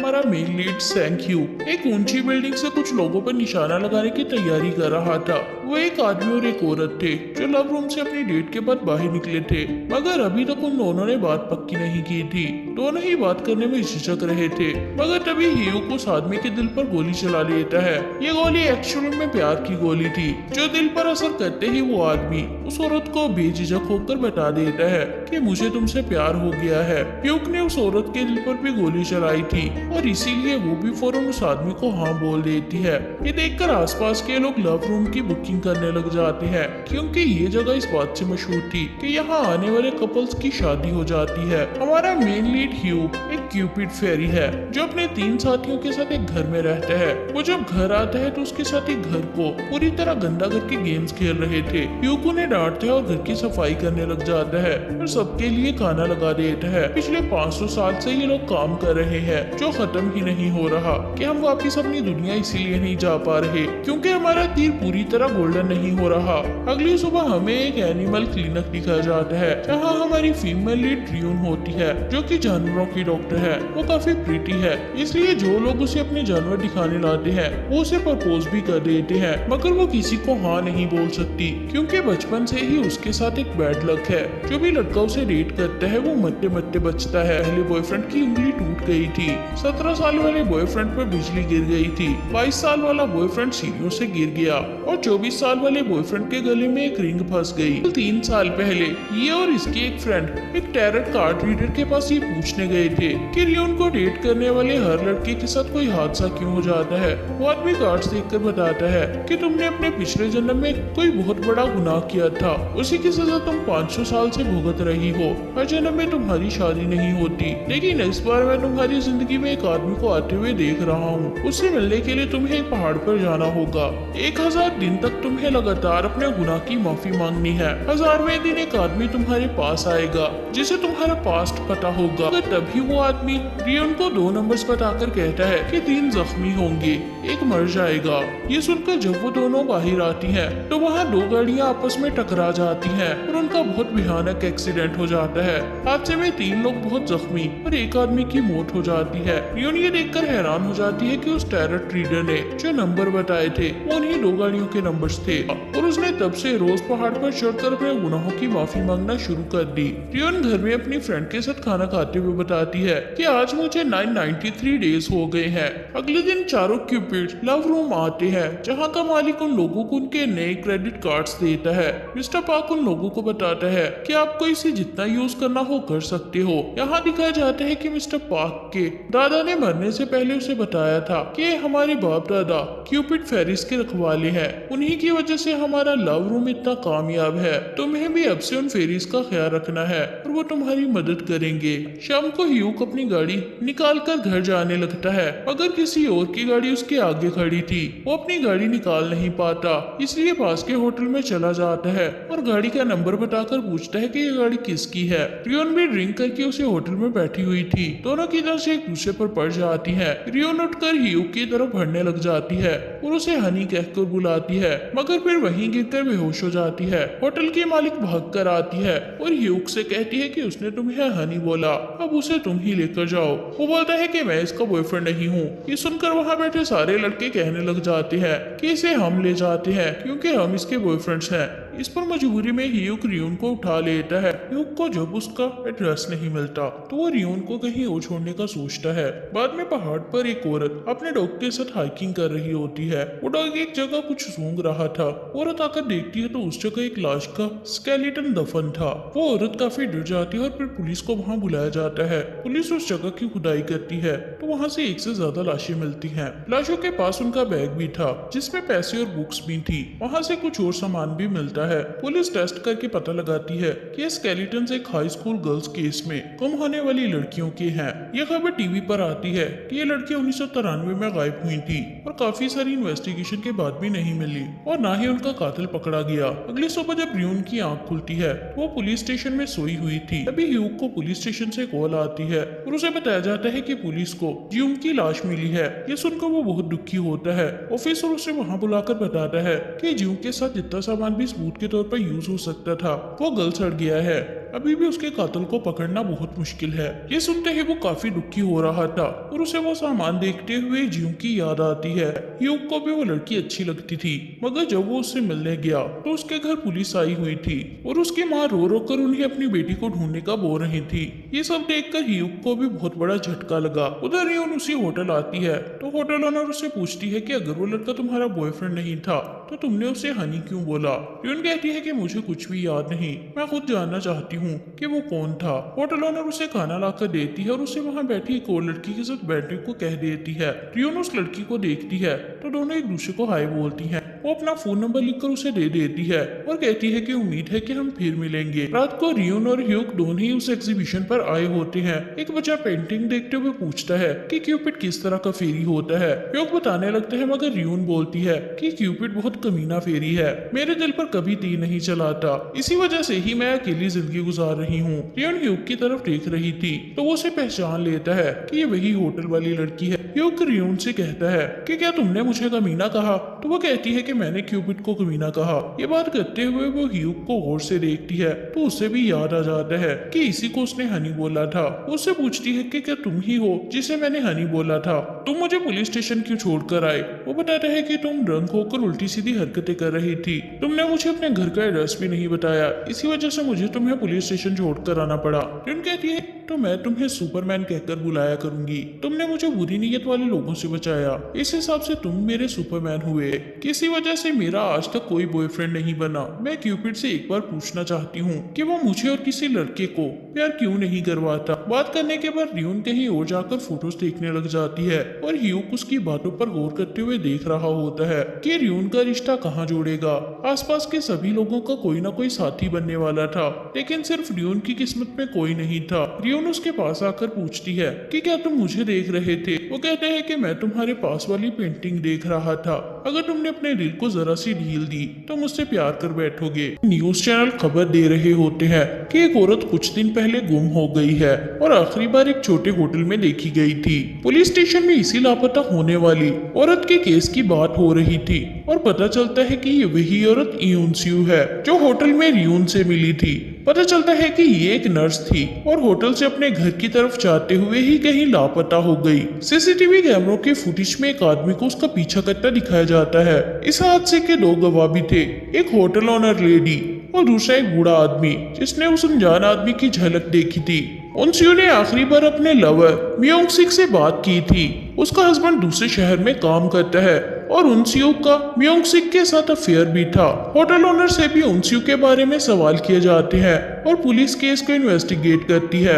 हमारा main lead सैंग ह्यू एक ऊंची बिल्डिंग से कुछ लोगों पर निशाना लगाने की तैयारी कर रहा था। वो एक आदमी और एक औरत थे जो लव रूम से अपनी डेट के बाद बाहर निकले थे, मगर अभी तक उन दोनों ने बात पक्की नहीं की थी। दोनों ही बात करने में झिझक रहे थे, मगर तभी ह्यू उस आदमी के दिल पर गोली चला लेता है। ये गोली एक्चुअली में प्यार की गोली थी, जो दिल पर असर करते ही वो आदमी उस औरत को बेझिझक होकर बता देता है कि मुझे तुमसे प्यार हो गया है। ह्यूक ने उस औरत के दिल पर भी गोली चलाई थी और इसीलिए वो भी फौरन उस आदमी को हाँ बोल देती है। ये देखकर आसपास के लोग लव रूम की बुकिंग करने लग जाते हैं, क्योंकि ये जगह इस बात से मशहूर थी कि यहाँ आने वाले कपल्स की शादी हो जाती है। हमारा मेन लीड ह्यू एक क्यूपिड फेरी है जो अपने 3 साथियों के साथ एक घर में रहता है। वो जब घर आता है तो उसके साथी घर को पूरी तरह गंदा करके गेम्स खेल रहे थे। ह्यू उन्हें डांटता है और घर की सफाई करने लग जाता है और सबके लिए खाना लगा देता है। पिछले 500 साल से ये लोग काम कर रहे हैं जो खत्म ही नहीं हो रहा कि हम वापिस अपनी दुनिया इसीलिए नहीं जा पा रहे क्योंकि हमारा तीर पूरी तरह गोल्डन नहीं हो रहा। अगली सुबह हमें एक एनिमल क्लिनिक दिखाया जाता है जहाँ हमारी फीमेल लीड रियून होती है जो कि जानवरों की डॉक्टर है। वो काफी प्रीटी है, इसलिए जो लोग उसे अपने जानवर दिखाने लाते हैं वो उसे प्रपोज भी कर देते हैं, मगर वो किसी को हाँ नहीं बोल सकती क्योंकि बचपन से ही उसके साथ एक बैड लक है। जो भी लड़का उसे डेट करता है वो मरते मरते बचता है। पहले बॉयफ्रेंड की उंगली टूट गई थी, 17 साल वाले बॉयफ्रेंड पर बिजली गिर गई थी, 22 साल वाला बॉयफ्रेंड सीढ़ियों से गिर गया और 24 साल वाले बॉयफ्रेंड के गले में एक रिंग फंस गई। 3 साल पहले ये और इसके एक फ्रेंड एक टैरोट कार्ड रीडर के पास ये पूछने गए थे कि रियोन को डेट करने वाले हर लड़के के साथ कोई हादसा क्यों हो जाता है। वो आदमी कार्ड्स देखकर बताता है कि तुमने अपने पिछले जन्म में कोई बहुत बड़ा गुनाह किया था, उसी की सजा तुम 500 साल से भुगत रही हो। हर जन्म में तुम्हारी शादी नहीं होती, लेकिन इस बार मैं तुम्हारी जिंदगी में एक आदमी को आते हुए देख रहा हूँ। उससे मिलने के लिए तुम्हें एक पहाड़ पर जाना होगा। 1000 दिन तक तुम्हें लगातार अपने गुनाह की माफी मांगनी है। 1000वें दिन एक आदमी तुम्हारे पास आएगा जिसे तुम्हारा पास्ट पता होगा। तभी वो आदमी रियोन को 2 नंबर्स बताकर कहता है कि 3 जख्मी होंगे, एक मर जाएगा। ये सुनकर जब वो दोनों बाहर आती हैं, तो वहाँ 2 गाड़ियाँ आपस में टकरा जाती हैं और उनका बहुत भयानक एक्सीडेंट हो जाता है। हादसे में 3 लोग बहुत जख्मी और एक आदमी की मौत हो जाती है। रियोन ये देखकर हैरान हो जाती है कि उस टैरोट रीडर ने जो नंबर बताए थे वो उन्हीं 2 गाड़ियों के नंबर्स थे और उसने तब से रोज पहाड़ पर चढ़कर अपने गुनाहों की माफी मांगना शुरू कर दी। रियोन घर में अपनी फ्रेंड के साथ खाना खाते हुए बताती है कि आज मुझे 993 डेज हो गए हैं। अगले दिन चारों क्यूपिड लव रूम आते हैं जहाँ का मालिक उन लोगों को उनके नए क्रेडिट कार्ड्स देता है। मिस्टर पार्क उन लोगों को बताता है कि आपको इसे जितना यूज करना हो कर सकते हो। यहाँ दिखाया जाता है कि मिस्टर पार्क के दादा ने मरने से पहले उसे बताया था कि हमारे बाप दादा क्यूपिड फेरिस के रखवाले हैं, उन्हीं की वजह से हमारा लव रूम इतना कामयाब है। तुम्हें भी अब से उन फेरिस का ख्याल रखना है और वो तुम्हारी मदद करेंगे। शाम को ह्यूक अपनी गाड़ी निकाल कर घर जाने लगता है, मगर किसी और की गाड़ी उसके आगे खड़ी थी। वो अपनी गाड़ी निकाल नहीं पाता, इसलिए पास के होटल में चला जाता है और गाड़ी का नंबर बताकर पूछता है कि ये गाड़ी किसकी है। रियोन भी ड्रिंक करके उसे होटल में बैठी हुई थी। दोनों की तरफ से एक दूसरे पर पड़ जाती है। रियोन उठकर ह्यूक की तरफ बढ़ने लग जाती है और उसे हनी कहकर बुलाती है, मगर फिर वहीं गिरकर बेहोश हो जाती है। होटल की मालिक भाग कर आती है और ह्यूक से कहती है कि उसने तुम्हें हनी बोला, अब उसे तुम ही लेकर जाओ। वो बोलता है कि मैं इसका बॉयफ्रेंड नहीं हूँ। ये सुनकर वहाँ बैठे सारे लड़के कहने लग जाते हैं कि इसे हम ले जाते हैं क्योंकि हम इसके बॉयफ्रेंड्स हैं। इस पर मजबूरी में ह्यूक रियोन को उठा लेता है। ह्यूक को जब उसका एड्रेस नहीं मिलता तो वो रियोन को कहीं और छोड़ने का सोचता है। बाद में पहाड़ पर एक औरत अपने डॉग के साथ हाइकिंग कर रही होती है। वो डॉग एक जगह कुछ सूंघ रहा था। औरत आकर देखती है तो उस जगह एक लाश का स्केलेटन दफन था। वो औरत काफी डर जाती है और फिर पुलिस को वहाँ बुलाया जाता है। पुलिस उस जगह की खुदाई करती है तो वहाँ से 1 से ज्यादा लाशें मिलती हैं। लाशों के पास उनका बैग भी था जिसमें पैसे और बुक्स भी थी। वहाँ से कुछ और सामान भी मिलता है। पुलिस टेस्ट करके पता लगाती है कि ये स्केलेटन्स एक हाई स्कूल गर्ल्स केस में गुम होने वाली लड़कियों के हैं। यह खबर टीवी पर आती है कि ये लड़कियां 1993 में गायब हुई थी और काफी सारी इन्वेस्टिगेशन के बाद भी नहीं मिली और ना ही उनका कातिल पकड़ा गया। अगली सुबह जब रियोन की आंख खुलती है तो वो पुलिस स्टेशन में सोई हुई थी। तभी ह्यूक को पुलिस स्टेशन से कॉल आती है और उसे बताया जाता है कि पुलिस को जियूम की लाश मिली है। ये सुनकर वो बहुत दुखी होता है। ऑफिसर उसे वहाँ बुलाकर बताता है कि जियूम के साथ जितना सामान भी सबूत के तौर पर यूज हो सकता था वो गल सड़ गया है। अभी भी उसके कातिल को पकड़ना बहुत मुश्किल है। ये सुनते ही वो काफी दुखी हो रहा था और उसे वो सामान देखते हुए ज्यों की याद आती है। ह्यूग को भी वो लड़की अच्छी लगती थी, मगर जब वो उससे मिलने गया तो उसके घर पुलिस आई हुई थी और उसकी माँ रो रो कर उन्हें अपनी बेटी को ढूंढने का बोल रही थी। ये सब देखकर ह्यूग को भी बहुत बड़ा झटका लगा। उधर रियोन उसी होटल आती है तो होटल ओनर उससे पूछती है कि अगर वो लड़का तुम्हारा बॉयफ्रेंड नहीं था तो तुमने उसे हनी क्यों बोला। रियोन कहती है कि मुझे कुछ भी याद नहीं, मैं खुद जानना चाहती हूँ कि वो कौन था। होटल ओनर उसे खाना लाकर देती है और उसे वहाँ बैठी एक और लड़की के साथ बैठने को कह देती है। रियोन उस लड़की को देखती है तो दोनों एक दूसरे को हाय बोलती हैं। वो अपना फोन नंबर लिखकर उसे दे देती है और कहती है कि उम्मीद है कि हम फिर मिलेंगे। रात को रियोन और ह्यूग दोनों ही उस एग्जीबिशन पर आए होते हैं। एक बच्चा पेंटिंग देखते हुए पूछता है कि क्यूपिड किस तरह का फेरी होता है। ह्यूग बताने लगते हैं मगर रियोन बोलती है कि क्यूपिड बहुत कमीना फेरी है, मेरे दिल पर कभी तीर नहीं चलाता, इसी वजह से ही मैं अकेली जिंदगी गुजार रही हूँ। रियोन ह्यूग की तरफ देख रही थी तो वो उसे पहचान लेता है कि ये वही होटल वाली लड़की है। ह्यूग रियोन से कहता है कि क्या तुमने मुझे कमीना कहा, तो वो कहती है कि मैंने क्यूपिड को कमीना कहा। ये बात करते हुए वो ह्यूग को गौर से देखती है तो उसे भी याद आ जाता है कि इसी को उसने हनी बोला था। उससे पूछती है कि क्या तुम ही हो जिसे मैंने हनी बोला था, तुम मुझे पुलिस स्टेशन क्यों छोड़कर आए। वो बताता है कि तुम ड्रंक होकर उल्टी सीधी हरकतें कर रही थी, तुमने मुझे अपने घर का एड्रेस भी नहीं बताया, इसी वजह से मुझे तुम्हें पुलिस स्टेशन छोड़कर आना पड़ा। रियोन कहती है तो मैं तुम्हें सुपरमैन कहकर बुलाया करूंगी, तुमने मुझे बुरी नीयत वाले लोगों से बचाया, इस हिसाब से तुम मेरे सुपरमैन हुए। किसी वजह से मेरा आज तक कोई बॉयफ्रेंड नहीं बना। मैं क्यूपिड से एक बार पूछना चाहती हूँ कि वो मुझे और किसी लड़के को प्यार क्यों नहीं करवाता। बात करने के बाद रियोन कहीं और जाकर फोटोज देखने लग जाती है और ह्यूग उसकी बातों पर गौर करते हुए देख रहा होता है कि रियोन का रिश्ता कहाँ जोड़ेगा। आसपास के सभी लोगों का कोई ना कोई साथी बनने वाला था, लेकिन सिर्फ रियोन की किस्मत में कोई नहीं था। रियोन उसके पास आकर पूछती है कि क्या तुम मुझे देख रहे थे। वो कहते हैं कि मैं तुम्हारे पास वाली पेंटिंग देख रहा था, अगर तुमने अपने दिल को जरा सी ढील दी तो मुझसे प्यार कर बैठोगे। न्यूज चैनल खबर दे रहे होते हैं कि एक औरत कुछ दिन पहले गुम हो गई है और आखिरी बार एक छोटे होटल में देखी गई थी। पुलिस स्टेशन में इसी लापता होने वाली औरत के केस की बात हो रही थी और पता चलता है कि ये वही औरत इयोनस्यू है जो होटल में रियोन से मिली थी। पता चलता है कि ये एक नर्स थी और होटल से अपने घर की तरफ जाते हुए ही कहीं लापता हो गई। सीसीटीवी कैमरों के फुटेज में एक आदमी को उसका पीछा करता दिखाया जाता है। इस हादसे के दो गवाह भी थे, एक होटल ओनर लेडी और दूसरा एक बूढ़ा आदमी जिसने उस अनजान आदमी की झलक देखी थी। उनस्यू ने आखिरी बार अपने लवर म्योंग सिक से बात की थी। उसका हस्बैंड दूसरे शहर में काम करता है और उनस्यू का म्योंग सिक के साथ अफेयर भी था। होटल ओनर से भी उनस्यू के बारे में सवाल किए जाते हैं और पुलिस केस को इन्वेस्टिगेट करती है।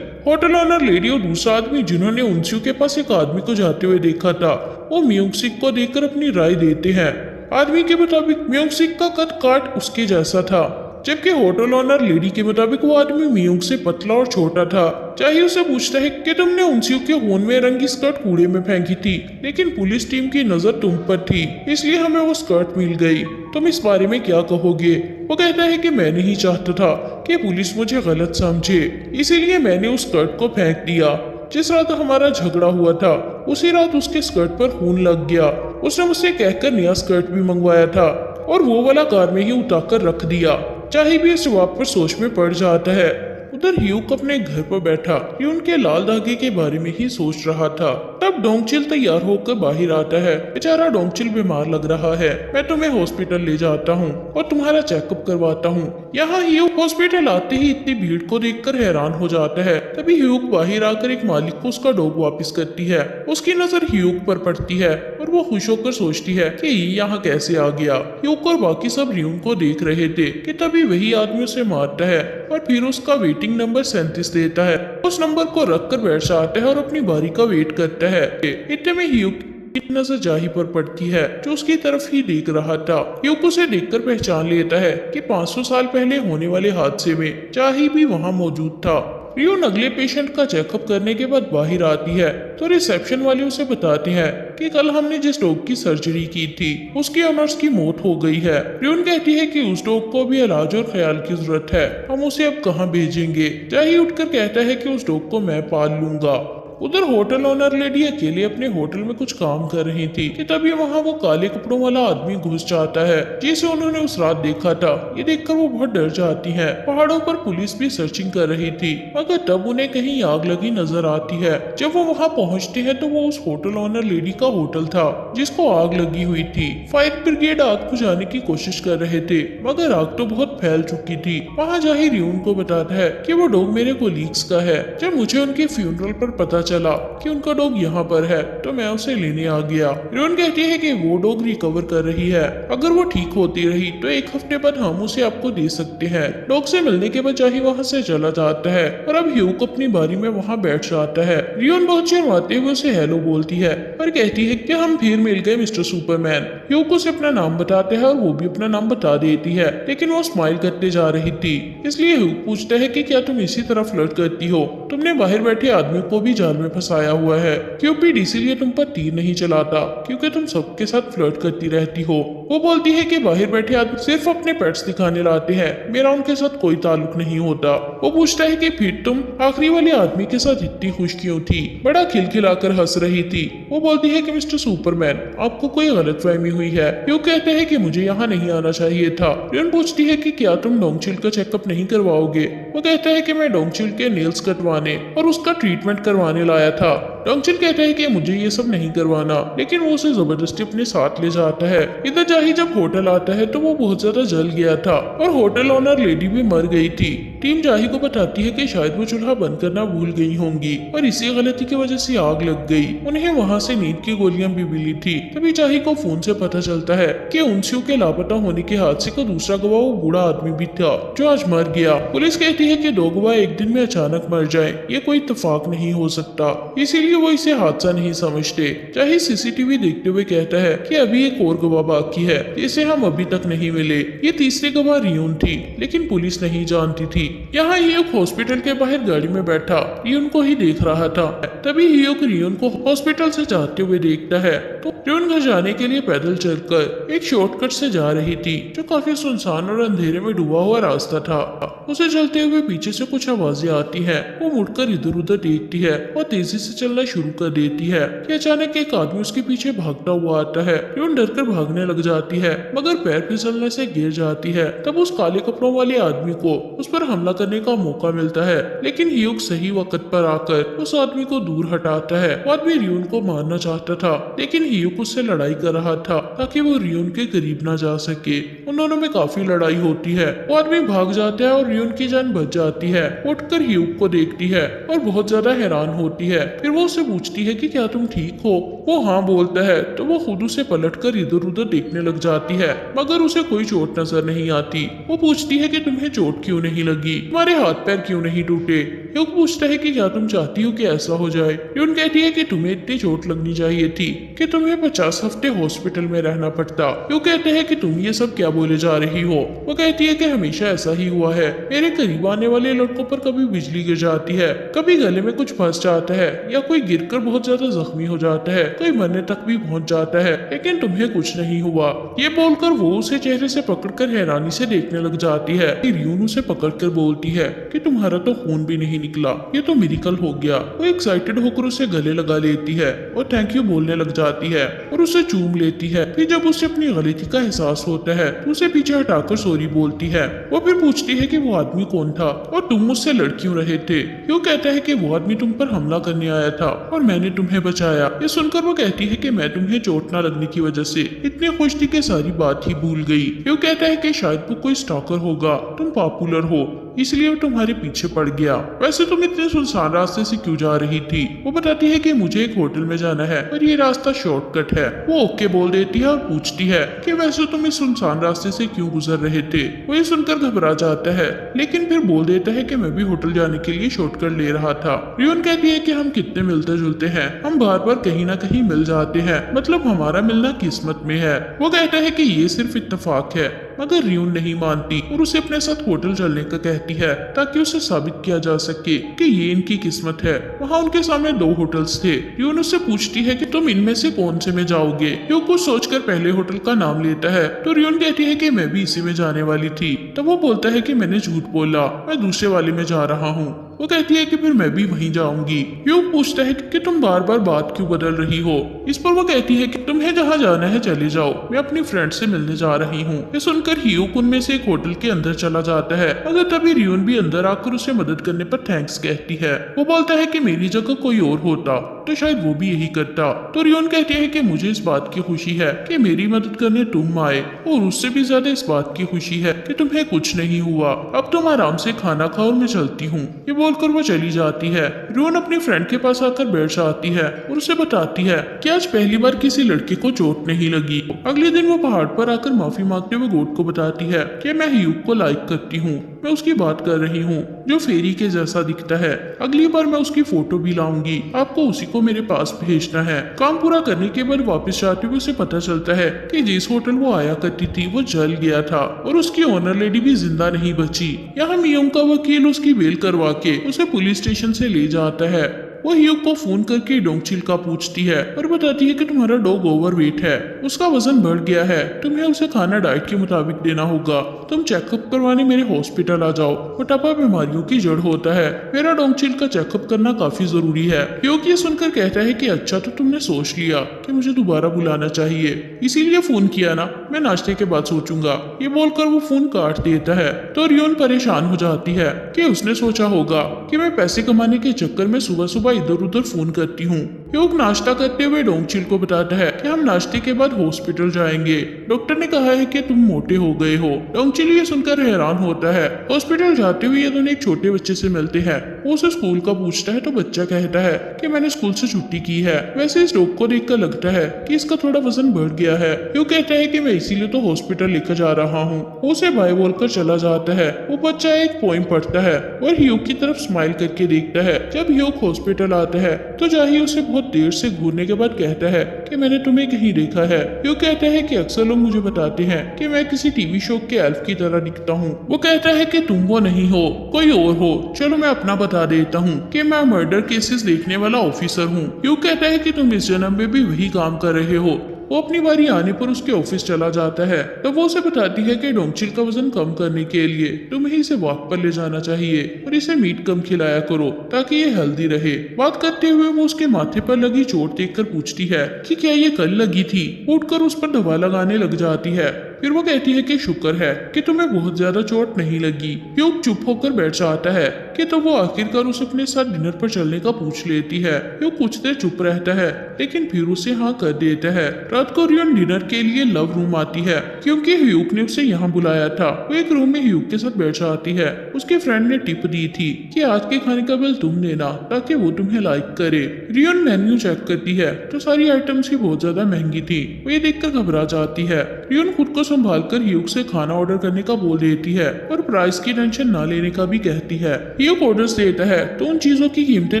होटल ओनर लेडी और दूसरा आदमी जिन्होंने उनस्यू के पास एक आदमी को जाते हुए देखा था, वो म्योंग सिक को देखकर अपनी राय देते हैं। आदमी के मुताबिक म्योंग सिक का कद काट उसके जैसा था, जबकि होटल ओनर लेडी के मुताबिक वो आदमी म्योंग से पतला और छोटा था। चाहिए उसे पूछता है कि तुमने उनस्यू के खून में रंगी स्कर्ट कूड़े में फेंकी थी, लेकिन पुलिस टीम की नजर तुम पर थी, इसलिए हमें वो स्कर्ट मिल गई, तुम इस बारे में क्या कहोगे। वो कहता है कि मैं नहीं चाहता था कि पुलिस मुझे गलत समझे, इसीलिए मैंने उस स्कर्ट को फेंक दिया। जिस रात हमारा झगड़ा हुआ था उसी रात उसके स्कर्ट पर खून लग गया। उसने मुझसे कहकर नया स्कर्ट भी मंगवाया था और वो वाला कार में ही उतार रख दिया। चाहे भी इस जवाब पर सोच में पड़ जाता है। उधर ह्यूग अपने घर पर बैठा रियोन के लाल धागे के बारे में ही सोच रहा था। तब डोंगचिल तैयार होकर बाहर आता है। बेचारा डोंगचिल बीमार लग रहा है, मैं तुम्हें हॉस्पिटल ले जाता हूँ और तुम्हारा चेकअप करवाता हूँ। यहाँ ह्यूग हॉस्पिटल आते ही इतनी भीड़ को देखकर हैरान हो जाता है। तभी ह्यूग बाहर आकर एक मालिक को उसका डॉग वापस करती है। उसकी नजर ह्यूग पर पड़ती है और वो खुश होकर सोचती है कि ये यहाँ कैसे आ गया। ह्यूग और बाकी सब रियोन को देख रहे थे कि तभी वही आदमी उसे मारता है और फिर उसका वेटिंग नंबर 37 देता है। उस नंबर को रख कर बैठ जाता है और अपनी बारी का वेट करता है। इतने में ह्यूग की नजर जाही पर पड़ती है जो उसकी तरफ ही देख रहा था। ह्यूग उसे देखकर पहचान लेता है कि 500 साल पहले होने वाले हादसे में जाही भी वहां मौजूद था। रियोन अगले पेशेंट का चेकअप करने के बाद बाहर आती है तो रिसेप्शन वाले उसे बताते हैं कि कल हमने जिस डॉग की सर्जरी की थी उसकी ऑनर्स की मौत हो गई है। रियोन कहती है कि उस डॉग को भी इलाज और ख्याल की जरूरत है, हम उसे अब कहाँ भेजेंगे। जाही उठकर कहता है कि उस डॉग को मैं पाल लूंगा। उधर होटल ओनर लेडी अकेले अपने होटल में कुछ काम कर रही थी कि तभी वहाँ वो काले कपड़ों वाला आदमी घुस जाता है जिसे उन्होंने उस रात देखा था। ये देखकर वो बहुत डर जाती है। पहाड़ों पर पुलिस भी सर्चिंग कर रही थी, मगर तब उन्हें कहीं आग लगी नजर आती है। जब वो वहाँ पहुँचते हैं तो वो उस होटल ओनर लेडी का होटल था जिसको आग लगी हुई थी। फायर ब्रिगेड आग बुझाने की कोशिश कर रहे थे, मगर आग तो बहुत फैल चुकी थी। वहाँ जाहिर रियून को बताता है कि वो डॉग मेरे कोलीग्स का है। जब मुझे उनके फ्यूनरल पर पता चला कि उनका डॉग यहाँ पर है तो मैं उसे लेने आ गया। रियून कहती है कि वो डॉग रिकवर कर रही है, अगर वो ठीक होती रही तो 1 हफ्ते बाद हम उसे आपको दे सकते हैं। डॉग से मिलने के बाद जाही वहाँ से चला जाता है और अब ह्यूक अपनी बारी में वहाँ बैठ जाता है। रियून बहुत शर्माते हुए उसे हेलो बोलती है और कहती है कि हम फिर मिल गए मिस्टर सुपरमैन। ह्यूक उसे अपना नाम बताते हैं और वो भी अपना नाम बता देती है, लेकिन वो स्माइल करते जा रही थी। इसलिए ह्यूक पूछता है कि क्या तुम इसी तरह फ्लर्ट करती हो? तुमने बाहर बैठे आदमी को भी जाल में फंसाया हुआ है। क्यूपिड इसीलिए तुम पर तीर नहीं चलाता क्योंकि तुम सबके साथ फ्लर्ट करती रहती हो। वो बोलती है कि बाहर बैठे आदमी सिर्फ अपने पेट्स दिखाने लाते हैं, मेरा उनके साथ कोई ताल्लुक नहीं होता। वो पूछता है कि फिर तुम आखिरी वाले आदमी के साथ इतनी खुश क्यों थी? बड़ा खिलखिलाकर हंस रही थी। वो बोलती है कि मिस्टर सुपरमैन आपको कोई गलतफहमी हुई है। वो कहते हैं कि मुझे यहाँ नहीं आना चाहिए था। रियन पूछती है कि क्या तुम डोंगचिल का चेकअप नहीं करवाओगे? वो कहता है कि मैं डोंगचिल के नेल्स कटवाने और उसका ट्रीटमेंट करवाने लाया था। डोंगचिल कहता है कि मुझे ये सब नहीं करवाना, लेकिन वो उसे जबरदस्ती अपने साथ ले जाता है। इधर जाही जब होटल आता है तो वो बहुत ज्यादा जल गया था और होटल ओनर लेडी भी मर गई थी। टीम जाही को बताती है कि शायद वो चूल्हा बंद करना भूल गई होंगी और इसी गलती की वजह से आग लग गई। उन्हें वहाँ से नींद की गोलियां भी मिली थी। तभी जाही को फोन से पता चलता है कि उनसियों के लापता होने के हादसे का दूसरा गवाह वो बूढ़ा आदमी भी था जो आज मर गया। पुलिस कहती है कि 2 गवाह एक दिन में अचानक मर जाए ये कोई इत्तेफाक नहीं हो सकता, इसीलिए वो इसे हादसा नहीं समझते। जाही सीसीटीवी देखते हुए कहता है कि अभी एक और गवाह बाकी है जिसे हम अभी तक नहीं मिले। ये तीसरी गवाह रियून थी, लेकिन पुलिस नहीं जानती थी। यहाँ ह्यूक हॉस्पिटल के बाहर गाड़ी में बैठा रियून को ही देख रहा था। तभी ह्यूक रियून को हॉस्पिटल से जाते हुए देखता है तो रियून घर जाने के लिए पैदल चलकर एक शॉर्टकट से जा रही थी जो काफी सुनसान और अंधेरे में डूबा हुआ रास्ता था। उसे चलते हुए पीछे से कुछ आवाजें आती हैं। वो मुड़कर इधर उधर देखती है और तेजी से चलना शुरू कर देती है कि अचानक एक आदमी उसके पीछे भागता हुआ आता है। रियून डरकर भागने लग जाती है, मगर पैर फिसलने से गिर जाती है। तब उस काले कपड़ों वाले आदमी को उस पर हमला करने का मौका मिलता है, लेकिन ह्यूक सही वक्त पर आकर उस आदमी को दूर हटाता है। वो आदमी रियून को मारना चाहता था, लेकिन ह्यूक उससे लड़ाई कर रहा था ताकि वो रियून के करीब ना जा सके। उन दोनों में काफी लड़ाई होती है। वो आदमी भाग जाता है और रियून की जान बच जाती है। उठकर ह्यूक को देखती है और बहुत ज्यादा हैरान होती है। फिर वो उससे पूछती है कि क्या तुम ठीक हो? वो हाँ बोलता है तो वो खुद उसे पलटकर इधर उधर देखने लग जाती है, मगर उसे कोई चोट नजर नहीं आती। वो पूछती है कि तुम्हें चोट क्यों नहीं लगी, तुम्हारे हाथ पैर क्यों नहीं टूटे? ह्यूक पूछता है कि क्या तुम चाहती हो कि ऐसा हो जाए? रियून कहती है कि तुम्हें इतनी चोट लगनी चाहिए थी कि तुम्हें 50 हफ्ते हॉस्पिटल में रहना पड़ता। ह्यूक कहते हैं कि तुम ये सब क्या बोले जा रही हो? वो कहती है कि हमेशा ऐसा ही हुआ है। मेरे करीब आने वाले लड़कों पर कभी बिजली गिर जाती है, कभी गले में कुछ फंस जाता है या कोई गिरकर बहुत ज्यादा जख्मी हो जाता है, कोई मरने तक भी पहुंच जाता है, लेकिन तुम्हें कुछ नहीं हुआ। ये बोलकर वो उसे चेहरे से पकड़कर हैरानी से देखने लग जाती है। रियून उसे पकड़कर बोलती है कि तुम्हारा तो खून भी नहीं निकला, ये तो मिरेकल हो गया। वो एक्साइटेड होकर उसे गले लगा लेती है और थैंक यू बोलने लग जाती है और उसे चूम लेती है। फिर जब उसे अपनी गलती का एहसास होता है तो उसे पीछे हटाकर सॉरी बोलती है। वो फिर पूछती है कि वो आदमी कौन था और तुम मुझसे लड़ क्यों रहे थे? ह्यूक कहता है कि वो आदमी तुम पर हमला करने आया था और मैंने तुम्हें बचाया। ये सुनकर वो कहती है कि मैं तुम्हें चोट न लगने की वजह से इतनी खुश थी कि सारी बात ही भूल गई। ह्यूक कहता है कि शायद वो कोई स्टॉकर होगा, तुम पॉपुलर हो इसलिए वो तुम्हारे पीछे पड़ गया। वैसे तुम इतने सुनसान रास्ते से क्यों जा रही थी? वो बताती है कि मुझे एक होटल में जाना है और ये रास्ता शॉर्टकट है। वो ओके बोल देती है और पूछती है कि वैसे तुम इस सुनसान रास्ते से क्यों गुजर रहे थे? वो ये सुनकर घबरा जाता है, लेकिन फिर बोल देता है कि मैं भी होटल जाने के लिए शॉर्टकट ले रहा था। रियून कहती है कि हम कितने मिलते जुलते हैं, हम बार बार कहीं ना कहीं मिल जाते हैं, मतलब हमारा मिलना किस्मत में है। वो कहता है कि ये सिर्फ इत्तेफाक है, मगर रियून नहीं मानती और उसे अपने साथ होटल चलने का कहती है ताकि उसे साबित किया जा सके कि ये इनकी किस्मत है। वहाँ उनके सामने 2 होटल्स थे। रियून उससे पूछती है कि तुम इनमें से कौन से में जाओगे? ह्यूक कुछ सोचकर पहले होटल का नाम लेता है तो रियून कहती है कि मैं भी इसी में जाने वाली थी। तब वो बोलता है कि मैंने झूठ बोला, मैं दूसरे वाले में जा रहा हूँ। वो कहती है कि फिर मैं भी वहीं जाऊंगी। ह्यूग पूछता है कि तुम बार बार बात क्यों बदल रही हो। इस पर वो कहती है कि तुम्हें जहाँ जाना है चले जाओ, मैं अपनी फ्रेंड से मिलने जा रही हूँ। ये सुनकर ह्यूग उनमें से एक होटल के अंदर चला जाता है, मगर तभी रियोन भी अंदर आकर उसे मदद करने पर थैंक्स कहती है। वो बोलता है कि मेरी जगह कोई और होता तो शायद वो भी यही करता। तो रियोन कहती है कि मुझे इस बात की खुशी है कि मेरी मदद करने तुम आए, और उससे भी ज्यादा इस बात की खुशी है कि तुम्हें कुछ नहीं हुआ। अब तुम आराम से खाना खाओ और मैं चलती हूँ। ये बोलकर वो चली जाती है। रियोन अपनी फ्रेंड के पास आकर बैठ जाती है और उसे बताती है कि आज पहली बार किसी लड़के को चोट नहीं लगी। अगले दिन वो पहाड़ पर आकर माफी मांगते हुए गोट को बताती है कि मैं ह्यूग को लाइक करती हूँ, मैं उसकी बात कर रही हूँ जो फेरी के जैसा दिखता है। अगली बार मैं उसकी फोटो भी लाऊंगी, आपको उसी को मेरे पास भेजना है। काम पूरा करने के बाद वापस जाते हुए उसे पता चलता है कि जिस होटल वो आया करती थी वो जल गया था और उसकी ओनर लेडी भी जिंदा नहीं बची। यहाँ मियोंग का वकील उसकी बेल करवा के उसे पुलिस स्टेशन से ले जाता है। वो ह्यूग को फोन करके डोंगचिल का पूछती है और बताती है कि तुम्हारा डॉग ओवरवेट है, उसका वजन बढ़ गया है, तुम्हें उसे खाना डाइट के मुताबिक देना होगा। तुम चेकअप करवाने मेरे हॉस्पिटल आ जाओ, मोटापा बीमारियों की जड़ होता है, मेरा डोंगचिल का चेकअप करना काफी जरूरी है। ह्यूग ये सुनकर कहता है कि अच्छा तो तुमने सोच लिया कि मुझे दोबारा बुलाना चाहिए, इसीलिए फोन किया ना, मैं नाश्ते के बाद सोचूंगा। ये बोलकर वो फोन काट देता है। तो रियोन परेशान हो जाती है कि उसने सोचा होगा कि मैं पैसे कमाने के चक्कर में सुबह सुबह इधर उधर फोन करती हूँ। ह्यूग नाश्ता करते हुए डोंगचिल को बताता है कि हम नाश्ते के बाद हॉस्पिटल जाएंगे, डॉक्टर ने कहा है कि तुम मोटे हो गए हो। डोंगचिल ये सुनकर हैरान होता है। हॉस्पिटल जाते हुए ये दोनों एक छोटे बच्चे से मिलते हैं। वो उसे स्कूल का पूछता है तो बच्चा कहता है कि मैंने स्कूल से छुट्टी की है। वैसे इस डॉग को देखकर लगता है कि इसका थोड़ा वजन बढ़ गया है। ह्यूग कहता है कि मैं इसीलिए तो हॉस्पिटल लेकर जा रहा हूँ। वो उसे बाय बोलकर चला जाता है। वो बच्चा एक पोइम पढ़ता है और ह्यूग की तरफ स्माइल करके देखता है। जब ह्यूग हॉस्पिटल आता है तो जाही उसे बहुत देर से घूरने के बाद कहता है कि मैंने तुम्हें कहीं देखा है। ह्यूग कहता है कि अक्सर लोग मुझे बताते हैं कि मैं किसी टीवी शो के एल्फ की तरह दिखता हूँ। वो कहता है कि तुम वो नहीं हो, कोई और हो। चलो मैं अपना बता देता हूँ कि मैं मर्डर केसेस देखने वाला ऑफिसर हूँ। ह्यूग कहता है कि तुम इस जन्म में भी वही काम कर रहे हो। वो अपनी बारी आने पर उसके ऑफिस चला जाता है। तो वो उसे बताती है कि डोंगचिल का वजन कम करने के लिए तुम्हें इसे वॉक पर ले जाना चाहिए और इसे मीट कम खिलाया करो ताकि ये हेल्दी रहे। बात करते हुए वो उसके माथे पर लगी चोट देखकर पूछती है कि क्या ये कल लगी थी। उठकर उस पर दवा लगाने लग जाती है। फिर वो कहती है कि शुक्र है कि तुम्हें बहुत ज्यादा चोट नहीं लगी। ह्यूग चुप होकर बैठ जाता है कि तो वो आखिरकार उसे अपने साथ डिनर पर चलने का पूछ लेती है। ह्यूग कुछ देर चुप रहता है लेकिन फिर उसे हाँ कर देता है। रात को रियोन डिनर के लिए लव रूम आती है क्योंकि ह्यूग ने उसे यहाँ बुलाया था। वो एक रूम में ह्यूग के साथ बैठ जाती है। उसके फ्रेंड ने टिप दी थी कि आज के खाने का बिल तुम देना ताकि वो तुम्हें लाइक करे। रियोन मेन्यू चेक करती है तो सारी आइटम्स ही बहुत ज्यादा महंगी थी। वो ये देखकर घबरा जाती है। रियोन खुद को संभालकर ह्यूग से खाना ऑर्डर करने का बोल देती है और प्राइस की टेंशन ना लेने का भी कहती है। ह्यूग ऑर्डर्स देता है तो उन चीजों की कीमतें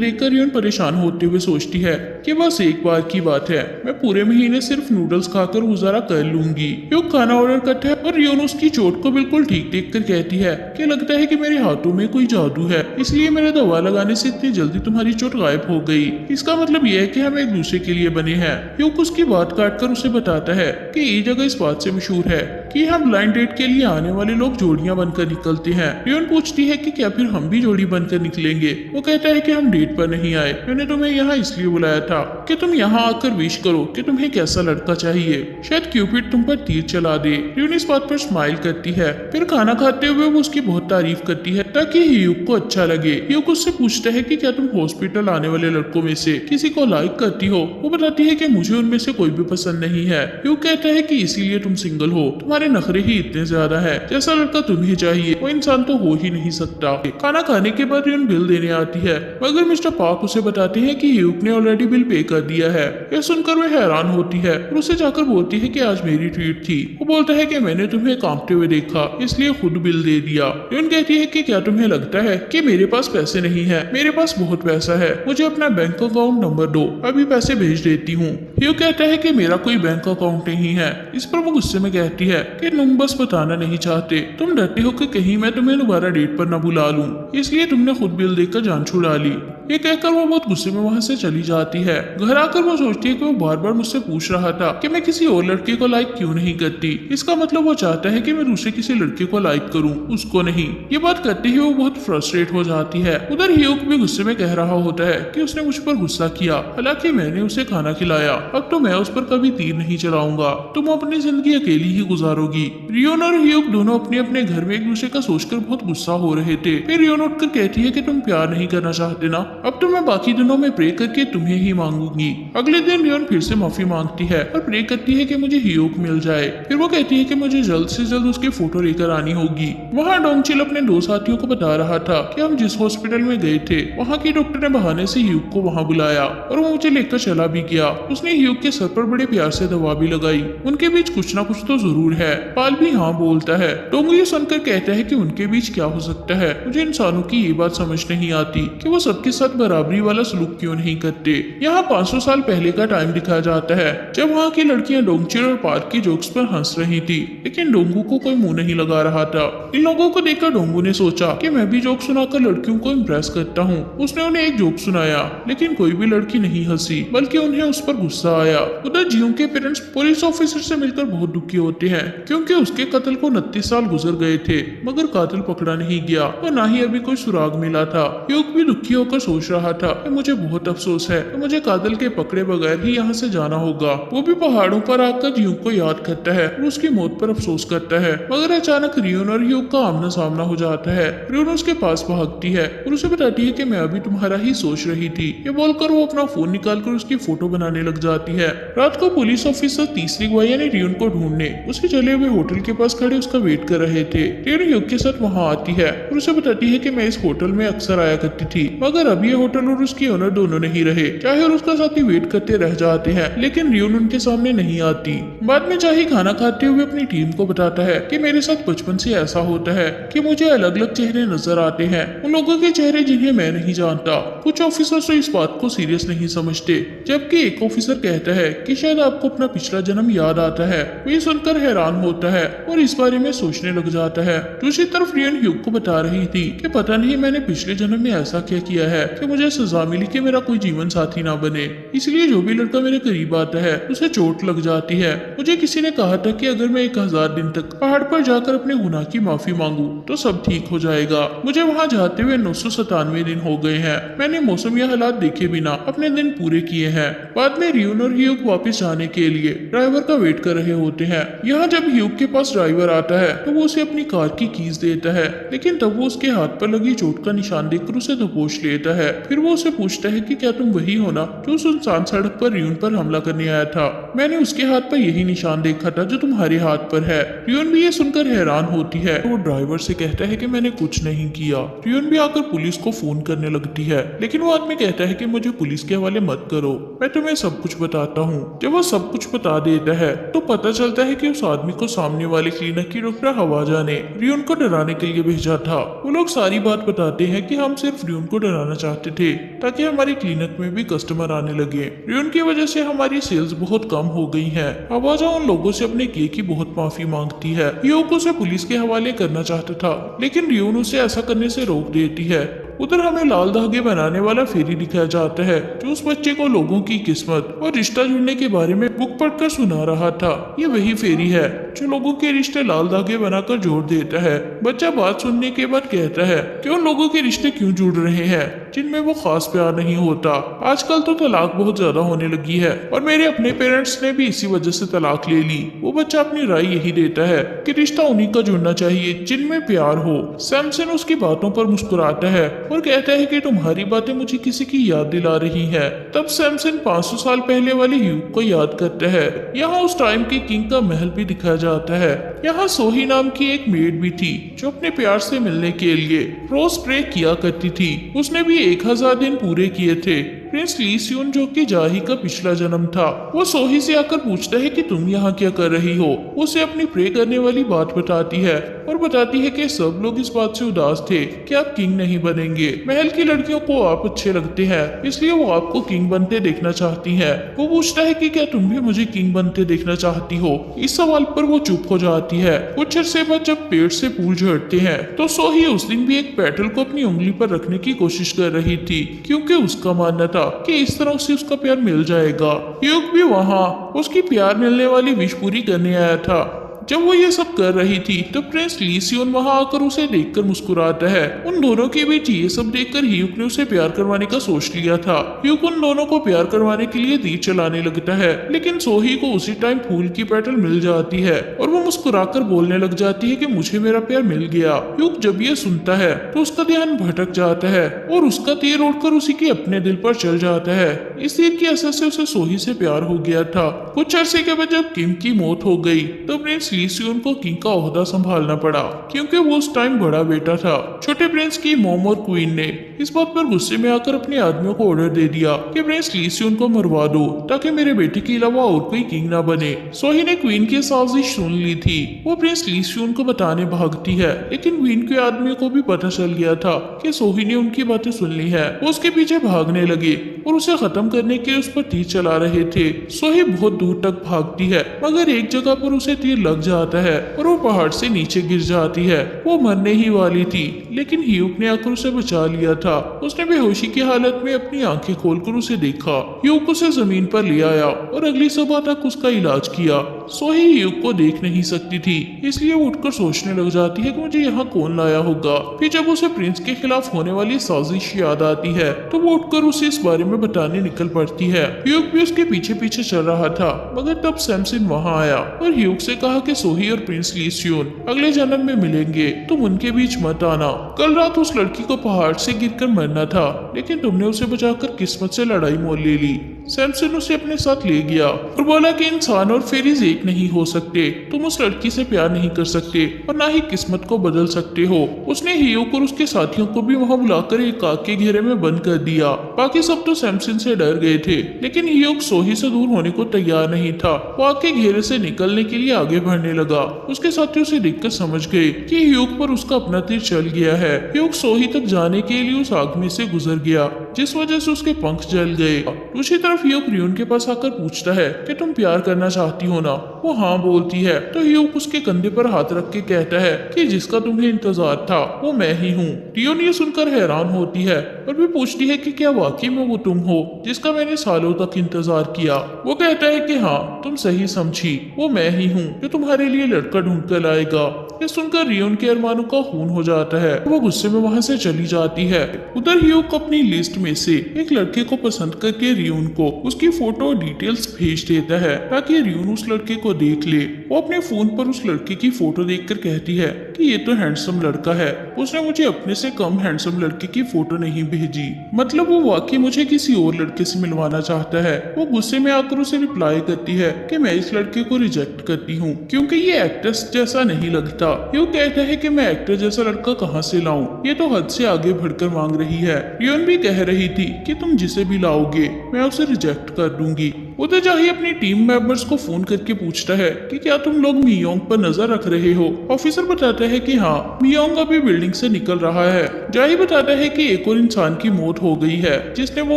देखकर रियोन परेशान होते हुए सोचती है कि बस एक बार की बात है, मैं पूरे महीने सिर्फ नूडल्स खाकर गुजारा कर लूंगी। ह्यूग खाना ऑर्डर करता है और रियोन उसकी चोट को बिल्कुल ठीक देखकर कहती है कि लगता है कि मेरे हाथों में कोई जादू है, इसलिए मेरे दवा लगाने से इतनी जल्दी तुम्हारी चोट गायब हो गई। इसका मतलब यह है कि हम एक दूसरे के लिए बने हैं। ह्यूग उसकी बात काटकर उसे बताता है कि ये जगह इस बात से मशहूर है कि हम ब्लाइंड डेट के लिए आने वाले लोग जोड़ियां बनकर निकलते हैं। रियोन पूछती है कि क्या फिर हम भी जोड़ी बनकर निकलेंगे। वो कहता है कि हम डेट पर नहीं आए, मैंने तुम्हें यहाँ इसलिए बुलाया था कि तुम यहाँ आकर विश करो कि तुम्हें कैसा लड़का चाहिए, शायद क्यूपिड तुम पर तीर चला दे। रियोन इस बात पर स्माइल करती है। फिर खाना खाते हुए वो उसकी बहुत तारीफ करती है ताकि ह्यूग को अच्छा लगे। ह्यूग उससे पूछता है कि क्या तुम हॉस्पिटल आने वाले लड़कों में से किसी को लाइक करती हो। वो बताती है कि मुझे उनमें से कोई भी पसंद नहीं है। ह्यूग कहता है कि इसीलिए तुम सिंगल हो, तुम्हारे नखरे ही इतने ज्यादा है, जैसा लड़का तुम्हें चाहिए वो इंसान तो हो ही नहीं सकता। खाना खाने के बाद रियोन बिल देने आती है मगर मिस्टर पार्क उसे बताते हैं कि ह्यूग ने ऑलरेडी बिल पे कर दिया है। यह सुनकर वह हैरान होती है और उसे जाकर बोलती है कि आज मेरी ट्रीट थी। वो बोलता है कि मैंने तुम्हें कांपते हुए देखा इसलिए खुद बिल दे दिया। रियोन कहती है कि क्या तुम्हें लगता है कि मेरे पास पैसे नहीं है? मेरे पास बहुत पैसा है, मुझे अपना बैंक अकाउंट नंबर दो, अभी पैसे भेज देती हूँ। ह्यूग कहता है कि मेरा कोई बैंक अकाउंट नहीं है। इस पर वो गुस्से में कहती है कि तुम बस बताना नहीं चाहते, तुम डरते हो कि कहीं मैं तुम्हें दोबारा डेट पर न बुला लूं, इसलिए तुमने खुद बिल देकर जान छुड़ा ली। ये कहकर वो बहुत गुस्से में वहाँ से चली जाती है। घर आकर वो सोचती है कि वो बार बार मुझसे पूछ रहा था कि मैं किसी और लड़के को लाइक क्यों नहीं करती। इसका मतलब वो चाहता है कि मैं दूसरे किसी लड़के को लाइक करूं, उसको नहीं। ये बात करते ही वो बहुत फ्रस्ट्रेट हो जाती है। उधर ह्यूग भी गुस्से में कह रहा होता है कि उसने मुझ पर गुस्सा किया, हालांकि मैंने उसे खाना खिलाया। अब तो मैं उस पर कभी तीर नहीं चलाऊंगा, तुम अपनी जिंदगी अकेली ही गुजारोगी। रियोन और ह्यूग दोनों अपने अपने घर में एक दूसरे का सोचकर बहुत गुस्सा हो रहे थे। फिर रियोन उठकर कहती है कि तुम प्यार नहीं करना चाहते ना, अब तो मैं बाकी दिनों में प्रे करके तुम्हें ही मांगूंगी। अगले दिन रियोन फिर से माफी मांगती है और प्रे करती है कि मुझे ह्यूग मिल जाए। फिर वो कहती है कि मुझे जल्द से जल्द उसकी फोटो लेकर आनी होगी। वहाँ डोंगचिल अपने दो साथियों को बता रहा था कि हम जिस हॉस्पिटल में गए थे वहाँ की डॉक्टर ने बहाने से ह्यूग को वहाँ बुलाया और वो मुझे लेकर चला भी गया। उसने ह्यूग के सर पर बड़े प्यार से दवा भी लगाई। उनके बीच कुछ ना कुछ तो जरूर है। पाल भी हाँ बोलता है। डोंग ये सुनकर कहता है कि उनके बीच क्या हो सकता है। मुझे इंसानों की ये बात समझ नहीं आती कि वो सबके साथ बराबरी वाला सलूक क्यों नहीं करते। यहाँ 500 साल पहले का टाइम दिखाया जाता है जब वहाँ की लड़कियां डोंगचिल और पार्क की जोक्स पर हंस रही थी, लेकिन डोंगू को कोई मुंह नहीं लगा रहा था। इन लोगों को देखकर डोंगू ने सोचा कि मैं भी जोक सुनाकर लड़कियों को इम्प्रेस करता हूँ। उसने उन्हें एक जोक सुनाया, लेकिन कोई भी लड़की नहीं हंसी, बल्कि उन्हें उस पर गुस्सा आया। उधर जियोंग के पेरेंट्स पुलिस ऑफिसर से मिलकर बहुत दुखी होते हैं क्योंकि उसके कत्ल को 29 साल गुजर गए थे, मगर कातिल पकड़ा नहीं गया और ना ही अभी कोई सुराग मिला था। ह्यूग भी दुखी होकर सोच रहा था कि मुझे बहुत अफसोस है कि मुझे कातिल के पकड़े बगैर ही यहाँ से जाना होगा। वो भी पहाड़ों पर आकर ह्यूग को याद करता है और उसकी मौत पर अफसोस करता है। मगर अचानक रियोन और ह्यूग का आमना सामना हो जाता है। रियोन उसके पास भागती है और उसे बताती है कि मैं अभी तुम्हारा ही सोच रही थी। ये बोलकर वो अपना फोन निकालकर उसकी फोटो बनाने लग जाती है। रात को पुलिस ऑफिसर तीसरी गवाह यानी रियोन को ढूंढने उसके चले हुए होटल के पास खड़े उसका वेट कर रहे थे। रियोन ह्यूग के साथ वहाँ आती है और उसे बताती है कि मैं इस होटल में अक्सर आया करती थी, मगर अब ये होटल और उसकी ओनर दोनों नहीं रहे। चाहे और उसका साथी वेट करते रह जाते हैं, लेकिन रियोन उनके सामने नहीं आती। बाद में चाहे खाना खाते हुए अपनी टीम को बताता है कि मेरे साथ बचपन से ऐसा होता है कि मुझे अलग अलग चेहरे नजर आते हैं, उन लोगों के चेहरे जिन्हें मैं नहीं जानता। कुछ ऑफिसर तो इस बात को सीरियस नहीं समझते, जबकि एक ऑफिसर कहता है कि शायद आपको अपना पिछला जन्म याद आता है। वो ये सुनकर हैरान होता है और इस बारे में सोचने लग जाता है। दूसरी तरफ रियोन ह्यूग को बता रही थी कि पता नहीं मैंने पिछले जन्म में ऐसा क्या किया है कि मुझे सजा मिली कि मेरा कोई जीवन साथी ना बने, इसलिए जो भी लड़का मेरे करीब आता है उसे चोट लग जाती है। मुझे किसी ने कहा था कि अगर मैं 1000 दिन तक पहाड़ पर जाकर अपने गुनाह की माफी मांगू तो सब ठीक हो जाएगा। मुझे वहाँ जाते हुए 997 दिन हो गए हैं। मैंने मौसम या हालात देखे बिना अपने दिन पूरे किए हैं। बाद में रियोन और ह्यूग वापस जाने के लिए ड्राइवर का वेट कर रहे होते हैं। यहाँ जब ह्यूग के पास ड्राइवर आता है तो वो उसे अपनी कार की कीज देता है, लेकिन तब वो उसके हाथ पर लगी चोट का निशान देखकर उसे दबोच लेता है। फिर वो उसे पूछता है कि क्या तुम वही हो ना जो सुनसान सड़क पर रियोन पर हमला करने आया था? मैंने उसके हाथ पर यही निशान देखा था जो तुम्हारे हाथ पर है। रियोन भी ये सुनकर हैरान होती है। वो ड्राइवर से कहता है कि मैंने कुछ नहीं किया। रियोन भी आकर पुलिस को फोन करने लगती है, लेकिन वो आदमी कहता है कि मुझे पुलिस के हवाले मत करो, मैं तुम्हें सब कुछ बताता हूँ। जब वो सब कुछ बता देता है तो पता चलता है कि उस आदमी को सामने वाले क्लिनिक की डॉक्टर हवाजा ने रियोन को डराने के लिए भेजा था। वो लोग सारी बात बताते हैं कि हम सिर्फ रियोन को डराना चाहते थे ताकि हमारी क्लिनिक में भी कस्टमर आने लगे। रियोन की वजह से हमारी सेल्स बहुत कम हो गई है। हवाजा उन लोगों से अपने किए की बहुत माफी मांगती है। ह्यूग उसे पुलिस के हवाले करना चाहता था, लेकिन रियोन उसे ऐसा करने से रोक देती है। उधर हमें लाल धागे बनाने वाला फेरी दिखाया जाता है जो उस बच्चे को लोगों की किस्मत और रिश्ता जुड़ने के बारे में बुक पढ़कर सुना रहा था। ये वही फेरी है जो लोगों के रिश्ते लाल धागे बनाकर जोड़ देता है। बच्चा बात सुनने के बाद कहता है कि उन लोगों के रिश्ते क्यों जुड़ रहे हैं जिनमें वो खास प्यार नहीं होता। आजकल तो तलाक बहुत ज्यादा होने लगी है और मेरे अपने पेरेंट्स ने भी इसी वजह से तलाक ले ली। वो बच्चा अपनी राय यही देता है कि रिश्ता उन्हीं का जुड़ना चाहिए जिनमें प्यार हो। सैमसन उसकी बातों पर मुस्कुराता है और कहता है कि तुम्हारी बातें मुझे किसी की याद दिला रही है। तब सैमसन 500 साल पहले वाले ह्यूग को याद करता है। यहाँ उस टाइम के किंग का महल भी दिखाया जाता है। यहाँ सोही नाम की एक मेड भी थी जो अपने प्यार से मिलने के लिए रोज प्रे किया करती थी। उसने भी 1000 दिन पूरे किए थे। प्रिंस ली सियोन जो कि जाही का पिछला जन्म था, वो सोही से आकर पूछता है कि तुम यहाँ क्या कर रही हो। उसे अपनी प्रे करने वाली बात बताती है और बताती है कि सब लोग इस बात से उदास थे कि आप किंग नहीं बनेंगे। महल की लड़कियों को आप अच्छे लगते हैं, इसलिए वो आपको किंग बनते देखना चाहती हैं। वो पूछता है कि क्या तुम भी मुझे किंग बनते देखना चाहती हो। इस सवाल पर वो चुप हो जाती है। कुछ अरसे बाद जब पेड़ से फूल झड़ते हैं तो सोही उस दिन भी एक पेटल को अपनी उंगली पर रखने की कोशिश कर रही थी, क्योंकि उसका मानना था कि इस तरह से उसका प्यार मिल जाएगा। ह्यूग भी वहाँ उसकी प्यार मिलने वाली विश पूरी करने आया था। जब वो ये सब कर रही थी तो प्रिंस ली सियोन वहां आकर उसे देखकर मुस्कुराता है। उन दोनों के बीच ये सब देखकर ह्यूग ने उसे प्यार करवाने का सोच लिया था। ह्यूग उन दोनों को प्यार करवाने के लिए तीर चलाने लगता है, लेकिन सोही को उसी टाइम फूल की पेटल मिल जाती है और वो मुस्कुराकर बोलने लग जाती है कि मुझे मेरा प्यार मिल गया। ह्यूग जब ये सुनता है तो उसका ध्यान भटक जाता है और उसका तीर उड़कर उसी के अपने दिल पर चल जाता है। इस तीर की असर से उसे सोही से प्यार हो गया था। कुछ अरसे के बाद जब किम की मौत हो गई तो प्रिंस ली सियोन को किंग का ओहदा संभालना पड़ा, क्योंकि वो उस टाइम बड़ा बेटा था। छोटे प्रिंस की मॉम और क्वीन ने इस बात पर गुस्से में आकर अपने आदमियों को ऑर्डर दे दिया कि प्रिंस ली सियोन को मरवा दो ताकि मेरे बेटे के अलावा और कोई किंग ना बने। सोही ने क्वीन की साजिश सुन ली थी। वो प्रिंस ली सियोन को बताने भागती है, लेकिन क्वीन के आदमियों को भी पता चल गया था कि सोही ने उनकी बातें सुन ली है। वो उसके पीछे भागने लगे और उसे खत्म करने के लिए उस पर तीर चला रहे थे। सोही बहुत दूर तक भागती है, मगर एक जगह पर उसे तीर लग जाता है और वो पहाड़ से नीचे गिर जाती है। वो मरने ही वाली थी, लेकिन ह्यूग ने आकर उसे बचा लिया था। उसने बेहोशी की हालत में अपनी आंखें खोलकर उसे देखा। ह्यूग उसे जमीन पर ले आया और अगली सुबह तक उसका इलाज किया। सोही ह्यूग को देख नहीं सकती थी, इसलिए वो उठकर सोचने लग जाती है कि मुझे यहाँ कौन लाया होगा। फिर जब उसे प्रिंस के खिलाफ होने वाली साजिश याद आती है तो वो उठकर उसे इस बारे में बताने निकल पड़ती है। ह्यूग भी उसके पीछे पीछे चल रहा था, मगर तब सैमसन वहाँ आया और ह्यूग से कहा कि सोही और प्रिंस ली सियोन अगले जन्म में मिलेंगे, तुम उनके बीच मत आना। कल रात उस लड़की को पहाड़ से गिरकर मरना था, लेकिन तुमने उसे बचाकर किस्मत से लड़ाई मोल ले ली। सैमसन उसे अपने साथ ले गया और बोला कि इंसान और फेरीज एक नहीं हो सकते। तुम उस लड़की से प्यार नहीं कर सकते और ना ही किस्मत को बदल सकते हो। उसने ह्यूग और उसके साथियों को भी वहां बुलाकर एक आग के घेरे में बंद कर दिया। बाकी सब तो सैमसन से डर गए थे, लेकिन ह्यूग सोही से दूर होने को तैयार नहीं था। वो आग के घेरे से निकलने के लिए आगे बढ़ने लगा। उसके साथी उसे देखकर समझ गए कि ह्यूग पर उसका अपना तीर चल गया है। ह्यूग सोही तक जाने के लिए उस आग में से गुजर गया, जिस वजह से उसके पंख जल गए। दूसरी तरफ ह्यूग रियोन के पास आकर पूछता है कि तुम प्यार करना चाहती हो ना। वो हाँ बोलती है तो ह्यूग उसके कंधे पर हाथ रख के कहता है कि जिसका तुम्हें इंतजार था वो मैं ही हूँ। रियोन ये सुनकर हैरान होती है और भी पूछती है कि क्या वाकई में वो तुम हो जिसका मैंने सालों तक इंतजार किया। वो कहता है कि हाँ तुम सही समझी, वो मैं ही हूँ जो तुम्हारे लिए लड़का ढूंढ कर लाएगा। ये सुनकर रियोन के अरमानों का खून हो जाता है। वो गुस्से में वहां से चली जाती है। उधर ह्यूग अपनी लिस्ट में से एक लड़के को पसंद करके रियोन को उसकी फोटो और डिटेल्स भेज देता है ताकि रियोन उस लड़के को देख ले। वो अपने फोन पर उस लड़के की फोटो देखकर कहती है कि ये तो हैंडसम लड़का है, उसने मुझे अपने से कम हैंडसम लड़के की फोटो नहीं भेजी, मतलब वो वाकई मुझे किसी और लड़के से मिलवाना चाहता है। वो गुस्से में आकर उसे रिप्लाई करती है कि मैं इस लड़के को रिजेक्ट करती हूँ क्योंकि ये एक्ट्रेस जैसा नहीं लगता। ह्यूग कहता है कि मैं एक्टर जैसा लड़का कहाँ से लाऊं, ये तो हद से आगे बढ़कर मांग रही है। रियोन भी कह रही थी कि तुम जिसे भी लाओगे मैं उसे रिजेक्ट कर दूंगी। उधर जाही अपनी टीम मेंबर्स को फोन करके पूछता है कि क्या तुम लोग मियोंग पर नजर रख रहे हो। ऑफिसर बताता है कि हाँ, मियोंग अभी बिल्डिंग से निकल रहा है। जाही बताता है कि एक और इंसान की मौत हो गई है जिसने वो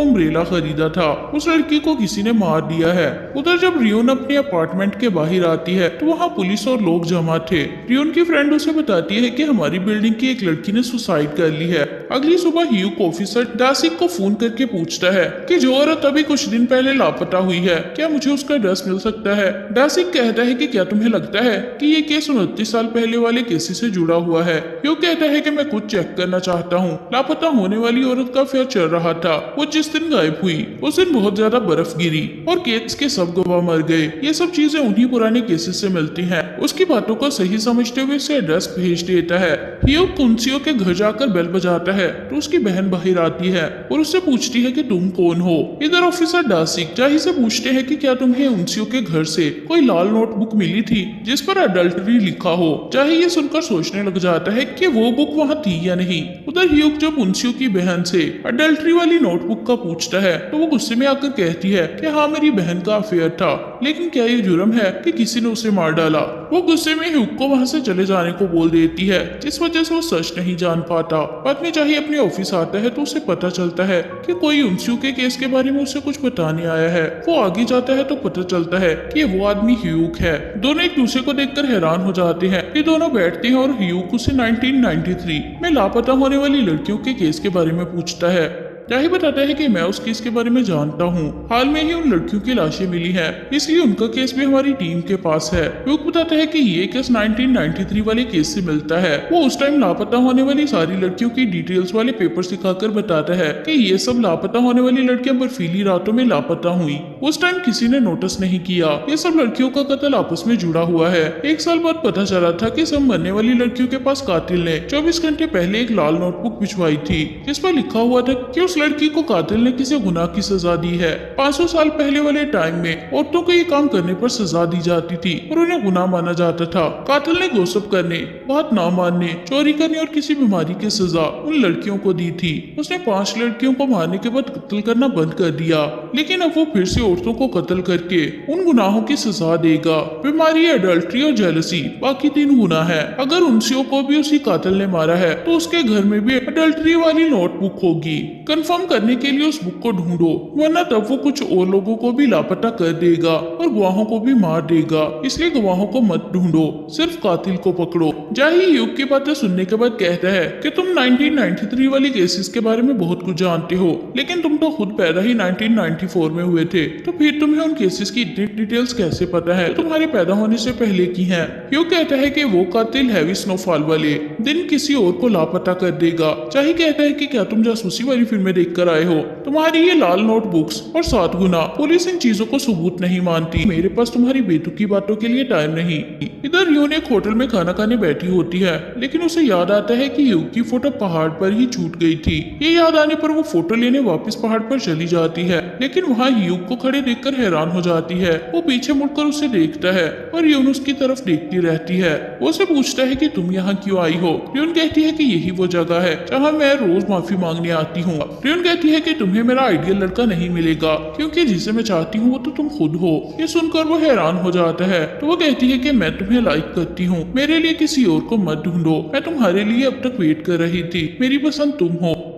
अम्ब्रेला खरीदा था, उस लड़की को किसी ने मार दिया है। उधर जब रियोन अपने अपार्टमेंट के बाहर आती है तो वहाँ पुलिस और लोग जमा थे। रियोन की फ्रेंड उसे बताती है कि हमारी बिल्डिंग की एक लड़की ने सुसाइड कर ली है। अगली सुबह ह्यूग ऑफिसर डासिक को फोन करके पूछता है कि जो औरत अभी कुछ दिन पहले लापता हुई है क्या मुझे उसका एड्रेस मिल सकता है। डासिक कहता है कि क्या तुम्हें लगता है कि ये केस 29 साल पहले वाले केस से जुड़ा हुआ है। ह्यूग कहता है कि मैं कुछ चेक करना चाहता हूँ। लापता होने वाली औरत का अफेयर चल रहा था। वो जिस दिन गायब हुई उस दिन बहुत ज्यादा बर्फ गिरी और केस के सब गवाह मर गए। ये सब चीजें उन्हीं पुराने केसेस से मिलती हैं। उसकी बातों को सही समझते हुए उसे एड्रेस भेज देता है। ह्यूग कुंसियों के घर जाकर बेल बजाता है है तो उसकी बहन बाहर आती है और उससे पूछती है कि तुम कौन हो। इधर ऑफिसर डासिक जाही से पूछते हैं कि क्या तुम्हें उनसियों के घर से कोई लाल नोटबुक मिली थी जिस पर अडल्टरी लिखा हो। जाही ये सुनकर सोचने लग जाता है कि वो बुक वहाँ थी या नहीं। उधर ह्यूग जब उनसियों की बहन से अडल्टरी वाली नोटबुक का पूछता है तो वो गुस्से में आकर कहती है कि हाँ मेरी बहन का अफेयर था, लेकिन क्या ये जुर्म है कि किसी ने उसे मार डाला। वो गुस्से में ह्यूग को वहाँ से चले जाने को बोल देती है जिस वजह से वो सच नहीं जान पाता। बाद में जाही अपने ऑफिस आता है तो उसे पता चलता है कि कोई उनसियों के केस के बारे में उसे कुछ बताने आया है। वो आगे जाता है तो पता चलता है कि वो आदमी ह्यूग है। दोनों एक दूसरे को देखकर हैरान हो जाते हैं। ये दोनों बैठते हैं और ह्यूग उसे 1993 में लापता होने वाली लड़कियों के केस के बारे में पूछता है। जाही बताता है कि मैं उस केस के बारे में जानता हूँ, हाल में ही उन लड़कियों की लाशें मिली हैं, इसलिए उनका केस भी हमारी टीम के पास है। ह्यूग बताता है कि ये केस 1993 वाले केस से मिलता है। वो उस टाइम लापता होने वाली सारी लड़कियों की डिटेल्स वाले पेपर दिखाकर बताता है कि ये सब लापता होने वाली लड़कियां बर्फीली रातों में लापता हुई। उस टाइम किसी ने नोटिस नहीं किया। ये सब लड़कियों का कत्ल आपस में जुड़ा हुआ है। एक साल बाद पता चला था कि सब मरने वाली लड़कियों के पास कातिल ने 24 घंटे पहले एक लाल नोटबुक भिजवाई थी जिस पर लिखा हुआ था कि उस लड़की को कातिल ने किसी गुनाह की सजा दी है। 500 साल पहले वाले टाइम में औरतों को ये काम करने पर सजा दी जाती थी और उन्हें गुनाह माना जाता था। कातिल ने गोसप करने, बात ना मानने, चोरी करने और किसी बीमारी की सजा उन लड़कियों को दी थी। उसने 5 लड़कियों को मारने के बाद कत्ल करना बंद कर दिया, लेकिन अब वो फिर से औरतों को कत्ल करके उन गुनाहों की सजा देगा। बीमारी, अडल्ट्री और जेलसी बाकी 3 गुनाह है। अगर उनसियों को भी उसी कातिल ने मारा है तो उसके घर में भी अडल्ट्री वाली नोटबुक होगी। कंफर्म करने के लिए उस बुक को ढूंढो, वरना तब वो कुछ और लोगों को भी लापता कर देगा और गवाहों को भी मार देगा। इसलिए गवाहों को मत ढूंढो, सिर्फ कातिल को पकड़ो। जाही ह्यूग की बातें सुनने के बाद कहता है कि तुम 1993 वाली केसेस के बारे में बहुत कुछ जानते हो, लेकिन तुम तो खुद पैदा ही 1994 में हुए थे, तो फिर तुम्हें उन केसेस की इतनी डिटेल्स कैसे पता है, तुम्हारे पैदा होने से पहले की हैं। ह्यूग कहता है कि वो कातिल हैवी स्नोफॉल वाले दिन किसी और को लापता कर देगा। जाही कहता है कि क्या तुम जासूसी वाली फिल्में देखकर आए हो? तुम्हारी ये लाल नोटबुक्स और 7 गुना, पुलिस इन चीजों को सबूत नहीं मानती। मेरे पास तुम्हारी बेतुकी बातों के लिए टाइम नहीं। इधर यून एक होटल में खाना खाने बैठी होती है, लेकिन उसे याद आता है कि ह्यूग की फोटो पहाड़ पर ही छूट गई थी। ये याद आने पर वो फोटो लेने वापस पहाड़ पर चली जाती है, लेकिन वहाँ ह्यूग को खड़े देखकर हैरान हो जाती है। वो पीछे मुड़कर उसे देखता है और यून उसकी तरफ देखती रहती है। वो उसे पूछता है कि तुम यहाँ क्यों आई हो? यून कहती है कि यही वो जगह है जहाँ मैं रोज माफी मांगने आती हूँ। यून कहती है कि तुम्हें मेरा आइडियल लड़का नहीं मिलेगा, क्योंकि जिसे मैं चाहती हूँ वो तो तुम खुद हो। ये सुनकर वो हैरान हो जाता है। तो वो कहती है कि मैं तुम्हें लाइक करती हूँ, मेरे लिए किसी और को मत ढूंढो, मैं तुम्हारे लिए अब तक वेट कर रही थी, मेरी पसंद तुम हो।